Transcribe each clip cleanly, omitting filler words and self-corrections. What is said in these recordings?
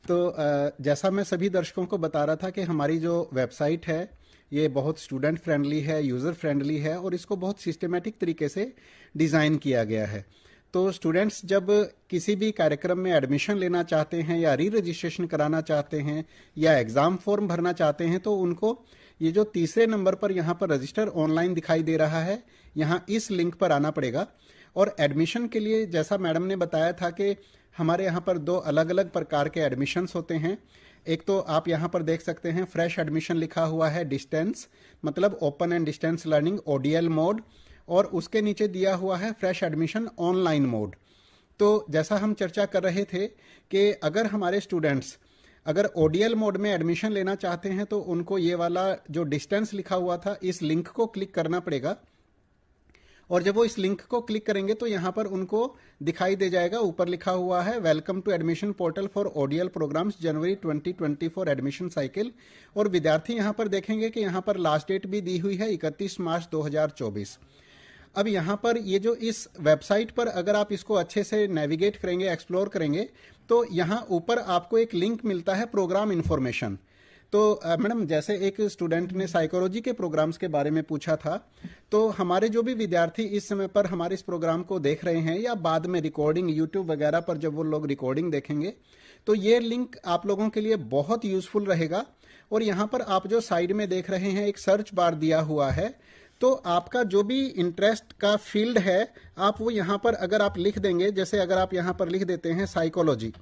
तो जैसा मैं सभी दर्शकों को बता रहा था कि हमारी जो वेबसाइट है ये बहुत स्टूडेंट फ्रेंडली है, यूज़र फ्रेंडली है और इसको बहुत सिस्टमेटिक तरीके से डिज़ाइन किया गया है। तो स्टूडेंट्स जब किसी भी कार्यक्रम में एडमिशन लेना चाहते हैं या री रजिस्ट्रेशन कराना चाहते हैं या एग्ज़ाम फॉर्म भरना चाहते हैं तो उनको ये जो तीसरे नंबर पर यहाँ पर रजिस्टर ऑनलाइन दिखाई दे रहा है, यहाँ इस लिंक पर आना पड़ेगा। और एडमिशन के लिए जैसा मैडम ने बताया था कि हमारे यहाँ पर दो अलग अलग प्रकार के एडमिशन्स होते हैं। एक तो आप यहाँ पर देख सकते हैं फ्रेश एडमिशन लिखा हुआ है, डिस्टेंस मतलब open and distance learning ODL mode, और उसके नीचे दिया हुआ है फ्रेश एडमिशन ऑनलाइन मोड। तो जैसा हम चर्चा कर रहे थे कि अगर हमारे स्टूडेंट्स अगर ओडीएल मोड में एडमिशन लेना चाहते हैं तो उनको ये वाला जो डिस्टेंस लिखा हुआ था इस लिंक को क्लिक करना पड़ेगा, और जब वो इस लिंक को क्लिक करेंगे तो यहाँ पर उनको दिखाई दे जाएगा, ऊपर लिखा हुआ है welcome to admission portal for ODL programs January 2024 admission cycle. और विद्यार्थी यहाँ पर देखेंगे कि यहाँ पर लास्ट डेट भी दी हुई है 31 मार्च 2024। अब यहाँ पर ये जो इस वेबसाइट पर अगर आप इसको अच्छे से नेविगेट करेंगे, एक्सप्लोर करेंगे, तो यहाँ ऊपर आपको एक लिंक मिलता है प्रोग्राम इन्फॉर्मेशन। तो मैडम जैसे एक स्टूडेंट ने साइकोलॉजी के प्रोग्राम्स के बारे में पूछा था, तो हमारे जो भी विद्यार्थी इस समय पर हमारे इस प्रोग्राम को देख रहे हैं या बाद में रिकॉर्डिंग यूट्यूब वगैरह पर जब वो लोग रिकॉर्डिंग देखेंगे तो ये लिंक आप लोगों के लिए बहुत यूजफुल रहेगा। और यहाँ पर आप जो साइड में देख रहे हैं एक सर्च बार दिया हुआ है, तो आपका जो भी इंटरेस्ट का फील्ड है आप वो यहाँ पर अगर आप लिख देंगे, जैसे अगर आप यहाँ पर लिख देते हैं साइकोलॉजी,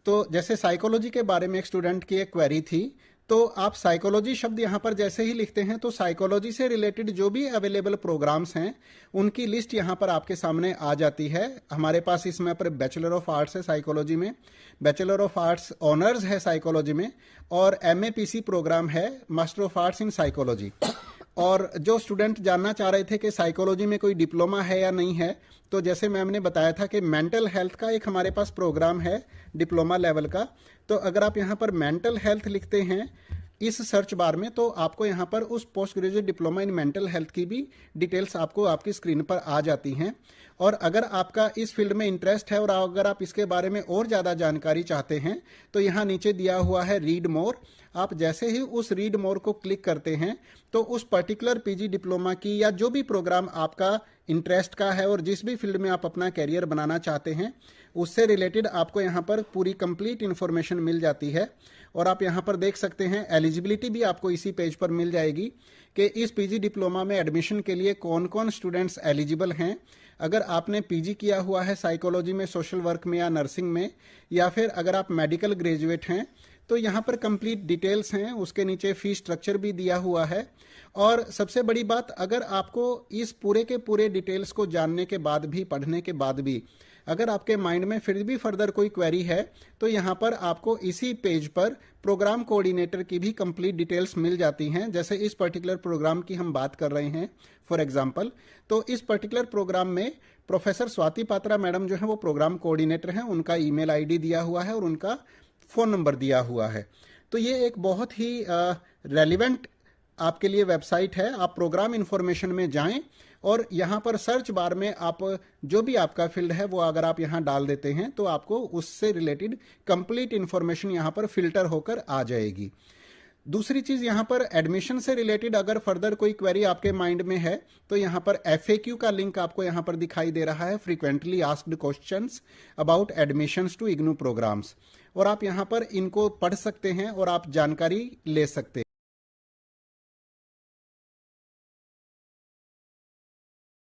तो जैसे साइकोलॉजी के बारे में एक स्टूडेंट की एक क्वेरी थी, तो आप साइकोलॉजी शब्द यहाँ पर जैसे ही लिखते हैं तो साइकोलॉजी से रिलेटेड जो भी अवेलेबल प्रोग्राम्स हैं उनकी लिस्ट यहाँ पर आपके सामने आ जाती है। हमारे पास इसमें पर बैचलर ऑफ आर्ट्स है साइकोलॉजी में, बैचलर ऑफ आर्ट्स ऑनर्स है साइकोलॉजी में, और एमएपीसी प्रोग्राम है master of arts in psychology. और जो स्टूडेंट जानना चाह रहे थे कि साइकोलॉजी में कोई डिप्लोमा है या नहीं है, तो जैसे मैम ने बताया था कि मेंटल हेल्थ का एक हमारे पास प्रोग्राम है डिप्लोमा लेवल का। तो अगर आप यहाँ पर मेंटल हेल्थ लिखते हैं इस सर्च बार में तो आपको यहाँ पर उस post graduate diploma in mental health की भी डिटेल्स आपको आपकी स्क्रीन पर आ जाती हैं। और अगर आपका इस फील्ड में इंटरेस्ट है और अगर आप इसके बारे में और ज़्यादा जानकारी चाहते हैं तो यहाँ नीचे दिया हुआ है रीड मोर। आप जैसे ही उस रीड मोर को क्लिक करते हैं तो उस पर्टिकुलर पीजी डिप्लोमा की या जो भी प्रोग्राम आपका इंटरेस्ट का है और जिस भी फील्ड में आप अपना कैरियर बनाना चाहते हैं उससे रिलेटेड आपको यहाँ पर पूरी कंप्लीट इन्फॉर्मेशन मिल जाती है। और आप यहाँ पर देख सकते हैं एलिजिबिलिटी भी आपको इसी पेज पर मिल जाएगी कि इस पीजी डिप्लोमा में एडमिशन के लिए कौन कौन स्टूडेंट्स एलिजिबल हैं। अगर आपने पीजी किया हुआ है साइकोलॉजी में, सोशल वर्क में या नर्सिंग में, या फिर अगर आप मेडिकल ग्रेजुएट हैं तो यहाँ पर कंप्लीट डिटेल्स हैं, उसके नीचे फीस स्ट्रक्चर भी दिया हुआ है। और सबसे बड़ी बात, अगर आपको इस पूरे के पूरे डिटेल्स को जानने के बाद भी, पढ़ने के बाद भी अगर आपके माइंड में फिर भी फर्दर कोई क्वेरी है तो यहाँ पर आपको इसी पेज पर प्रोग्राम कोऑर्डिनेटर की भी कंप्लीट डिटेल्स मिल जाती हैं। जैसे इस पर्टिकुलर प्रोग्राम की हम बात कर रहे हैं फॉर एग्जांपल, तो इस पर्टिकुलर प्रोग्राम में प्रोफेसर स्वाति पात्रा मैडम जो है वो प्रोग्राम कोऑर्डिनेटर हैं, उनका ईमेल आईडी दिया हुआ है और उनका फ़ोन नंबर दिया हुआ है। तो ये एक बहुत ही रेलिवेंट आपके लिए वेबसाइट है। आप प्रोग्राम इन्फॉर्मेशन में जाएं और यहाँ पर सर्च बार में आप जो भी आपका फील्ड है वो अगर आप यहाँ डाल देते हैं तो आपको उससे रिलेटेड कंप्लीट इन्फॉर्मेशन यहाँ पर फिल्टर होकर आ जाएगी। दूसरी चीज़, यहाँ पर एडमिशन से रिलेटेड अगर फर्दर कोई क्वेरी आपके माइंड में है तो यहाँ पर FAQ का लिंक आपको यहाँ पर दिखाई दे रहा है, frequently asked questions about admissions to IGNOU programs, और आप यहाँ पर इनको पढ़ सकते हैं और आप जानकारी ले सकते हैं।